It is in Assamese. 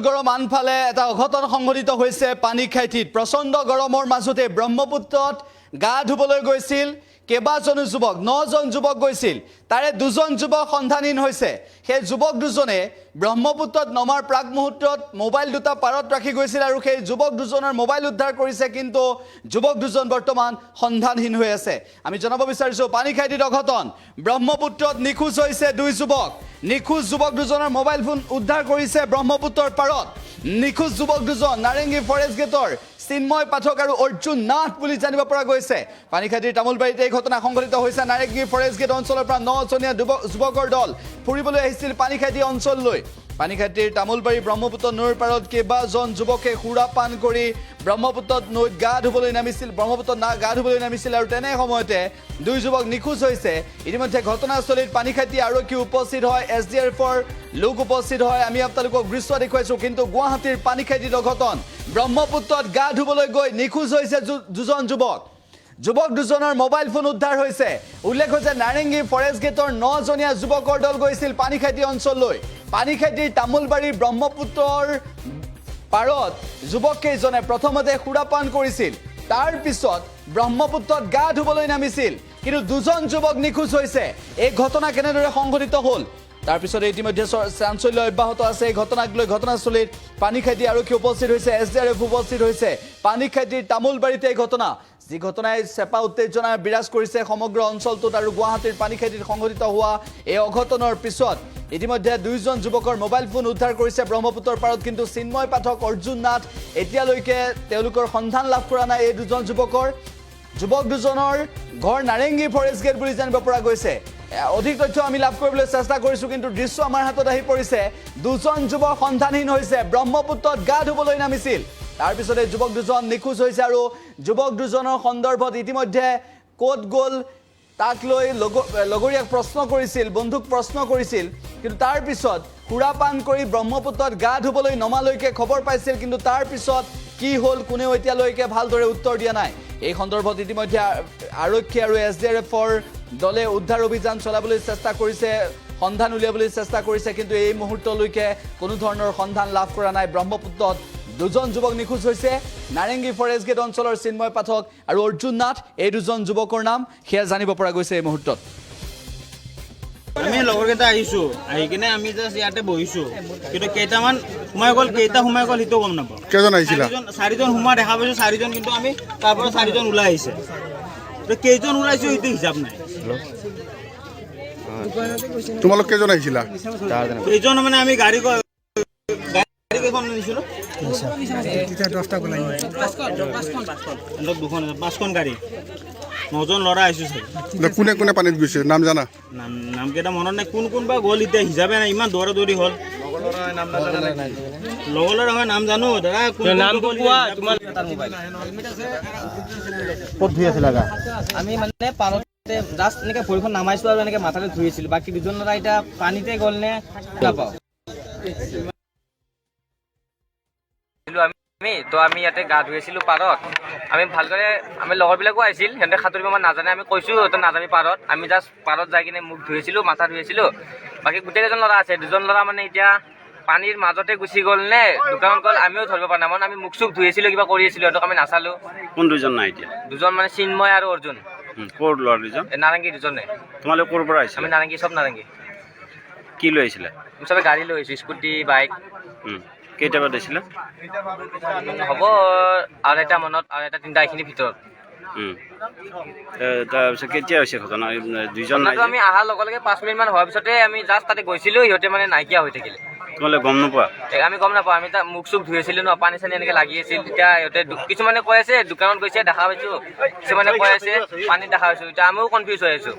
গৰম আনফালে এটা অঘটন সংঘটিত হৈছে পানীখাইটিত প্ৰচণ্ড গৰমৰ মাজতে ব্ৰহ্মপুত্ৰত গা ধুবলৈ গৈছিল কেইবাজনো যুৱক 9জন যুৱক গৈছিল তাৰে দুজন যুৱক সন্ধানহীন হৈছে সেই যুৱক দুজনে ব্ৰহ্মপুত্ৰত নমাৰ প্ৰাক মুহূৰ্তত মোবাইল দুটা পাৰত ৰাখি গৈছিল আৰু সেই যুৱক দুজনৰ মোবাইল উদ্ধাৰ কৰিছে কিন্তু যুৱক দুজন বৰ্তমান সন্ধানহীন হৈ আছে আমি জনাব বিচাৰিছো পানীখাইটিত অঘটন ব্ৰহ্মপুত্ৰত নিখোজ হৈছে দুই যুৱক নিখোজ যুৱক দুজনৰ মোবাইল ফোন উদ্ধাৰ কৰিছে ব্ৰহ্মপুত্ৰৰ পাৰত নিখোজ যুৱক দুজন নাৰেঙ্গী ফৰেষ্ট গেটৰ চিন্ময় পাঠক আৰু অৰ্জুন নাথ বুলি জানিব পৰা গৈছে পানীখাইটিৰ তামুলবাৰীত এই ঘটনা সংঘটিত হৈছে নাৰেঙ্গী ফৰেষ্ট গেট অঞ্চলৰ পৰা 9জনীয়া যুৱকৰ দল ফুৰিবলৈ আহিছিল পানীখাইটি অঞ্চললৈ পানীখাইটিৰ তামুলবাৰী ব্ৰহ্মপুত্ৰ নৈৰ পাৰত কেইবাজন যুৱকে সুৰাপান কৰি ব্ৰহ্মপুত্ৰত নৈত গা ধুবলৈ নামিছিল আৰু তেনে সময়তে দুই যুৱক নিখোজ হৈছে ইতিমধ্যে ঘটনাস্থলীত পানীখাইটি আৰক্ষী উপস্থিত হয় SDRFৰ লোক উপস্থিত হয় আমি আপোনালোকক দৃশ্য দেখুৱাইছো কিন্তু গুৱাহাটীৰ পানীখাইটিত অঘটন ব্ৰহ্মপুত্ৰত গা ধুবলৈ গৈ নিখোজ হৈছে দুজন যুৱক দুজনৰ মোবাইল ফোন উদ্ধাৰ হৈছে উল্লেখ হৈছে নাৰেঙ্গী ফৰেষ্ট গেটৰ 9জনীয়া যুৱকৰ দল গৈছিল পানীখাইটি অঞ্চললৈ পানীখাইটিৰ তামুলবাৰী ব্ৰহ্মপুত্ৰৰ পাৰত যুৱক কেইজনে প্ৰথমতে সুৰাপান কৰিছিল তাৰ পিছত ব্ৰহ্মপুত্ৰত গা ধুবলৈ নামিছিল কিন্তু দুজন যুৱক নিখোজ হৈছে এই ঘটনা কেনেদৰে সংঘটিত হ'ল তাৰ পিছত ইতিমধ্যে চাঞ্চল্য অব্যাহত আছে এই ঘটনাক লৈ ঘটনাস্থলীত পানীখাইটি আৰক্ষী উপস্থিত হৈছে SDRF উপস্থিত হৈছে পানীখাইটিৰ তামুলবাৰীতে এই ঘটনা যি ঘটনাই চেপা উত্তেজনা বিৰাজ কৰিছে সমগ্ৰ অঞ্চলটোত আৰু গুৱাহাটীৰ পানীখাইটিত সংঘটিত হোৱা এই অঘটনৰ পিছত ইতিমধ্যে দুইজন যুৱকৰ মোবাইল ফোন উদ্ধাৰ কৰিছে ব্ৰহ্মপুত্ৰৰ পাৰত কিন্তু চিন্ময় পাঠক অৰ্জুন নাথ এতিয়ালৈকে তেওঁলোকৰ সন্ধান লাভ কৰা নাই এই দুজন যুৱক দুজনৰ ঘৰ নাৰেঙ্গী ফৰেষ্ট গেট বুলি জানিব পৰা গৈছে অধিক তথ্য আমি লাভ কৰিবলৈ চেষ্টা কৰিছো কিন্তু দৃশ্য আমাৰ হাতত আহি পৰিছে দুজন যুৱক সন্ধানহীন হৈছে ব্ৰহ্মপুত্ৰত গা ধুবলৈ নামিছিল তাৰ পিছতে যুৱক দুজন নিখোজ হৈছে আৰু যুৱক দুজনৰ সন্দৰ্ভত ইতিমধ্যে ক'ত গ'ল তাক লৈ লগৰীয়াক প্ৰশ্ন কৰিছিল বন্ধুক প্ৰশ্ন কৰিছিল কিন্তু তাৰ পিছত সুৰাপান কৰি ব্ৰহ্মপুত্ৰত গা ধুবলৈ নমালৈকে খবৰ পাইছিল কিন্তু তাৰ পিছত কি হ'ল কোনেও এতিয়ালৈকে ভালদৰে উত্তৰ দিয়া নাই এই সন্দৰ্ভত ইতিমধ্যে আৰক্ষী আৰু SDRFৰ দলে উদ্ধাৰ অভিযান চলাবলৈ চেষ্টা কৰিছে সন্ধান উলিয়াবলৈ চেষ্টা কৰিছে কিন্তু এই মুহূৰ্তলৈকে কোনো ধৰণৰ সন্ধান লাভ কৰা নাই ব্ৰহ্মপুত্ৰত দুজন যুৱক নিখোজ হৈছে নাৰেঙ্গী ফৰেষ্ট গেট অঞ্চলৰ চিন্ময় পাঠক আৰু অৰ্জুন নাথ এই দুজন যুৱকৰ নাম সেয়া জানিব পৰা গৈছে এই মুহূৰ্তত আমি লগৰকেইটা আহিছোঁ আহি কিনে আমি জাষ্ট ইয়াতে বহিছোঁ কিন্তু কেইটামান সোমাই গ'ল সেইটো গম নাপাওঁ কেইজন আহিছিলা চাৰিজন সোমোৱা দেখা পাইছোঁ চাৰিজন কিন্তু আমি তাৰ পৰা চাৰিজন ওলাই আহিছে কেইজন ওলাইছোঁ সেইটো হিচাপ নাই তোমালোক কেইজন আহিছিলা কেইজন মানে আমি গাড়ী কেইখন আনিছিলোঁ পাঁচখন গাড়ী 9জন ল'ৰা আহিছোঁ চাগে কোনে কোনে পানীত গৈছে নাম জানা নামকেইটা মনত নাই কোন বা গ'ল এতিয়া হিচাপে নাই ইমান দৌৰা দৌৰি হ'ল লগৰ ল'ৰা হয় নাম জানো দাদা নামটো কোৱা তোমাৰ ক'ত ধুই আছিলা গা আমি মানে পানীতে জাষ্ট এনেকৈ ভৰিখন নামাইছোঁ আৰু এনেকৈ মাথাতে ধুই আছিলোঁ বাকী দুজন ল'ৰা এতিয়া পানীতে গ'ল নে নাপাওঁ আমি ইয়াতে গা ধুই আছিলোঁ পাৰত আমি ভালদৰে আমি লগৰবিলাকো আহিছিল সিহঁতে সাঁতুৰিব ইমান নাজানে আমি কৈছোঁ সিহঁতে নাযাবি পাৰত আমি জাষ্ট পাৰত যাই কিনে মুখ ধুইছিলোঁ মাথা ধুইছিলোঁ বাকী গোটেইকেইজন ল'ৰা আছে দুজন ল'ৰা মানে এতিয়া পানীৰ মাজতে গুচি গ'ল নে দোকানত গ'ল আমিও ধৰিব পৰা নাই মানে আমি মুখ চুখ ধুই আছিলোঁ কিবা কৰি আছিলোঁ সিহঁতক আমি নাচালোঁ কোন দুজন নাই এতিয়া দুজন মানে চিন্ময় আৰু অৰ্জুন ক'ৰ ল'ৰা দুজন নাৰেঙ্গী দুজনে তোমালোক ক'ৰ পৰা আহিছা আমি নাৰেঙ্গী চব নাৰেঙ্গী কি লৈ আহিছিলে চবে গাড়ী লৈ আহিছোঁ স্কুটি বাইক কেইটা বজাত আহিছিলে হ'ব আঢ়ৈটা মানত আঢ়ৈটা তিনিটা এইখিনিৰ ভিতৰত তাৰপিছত কেতিয়া হৈছে ঘটনা দুইজন নাই আমি অহাৰ লগে লগে 5 মিনিটমান হোৱাৰ পিছতে আমি জাষ্ট তাতে গৈছিলোঁ সিহঁতে মানে নাইকিয়া হৈ থাকিলে তোমালোকে গম নোপোৱা আমি গম নাপাওঁ আমি তাত মুখ চুখ ধুই আছিলোঁ ন পানী চানী এনেকৈ লাগি আছিল তেতিয়া সিহঁতে কিছুমানে কৈ আছে দোকানত গৈছে দেখা পাইছোঁ কিছুমানে কৈ আছে পানীত দেখা পাইছোঁ এতিয়া আমিও কনফিউজ হৈ আছোঁ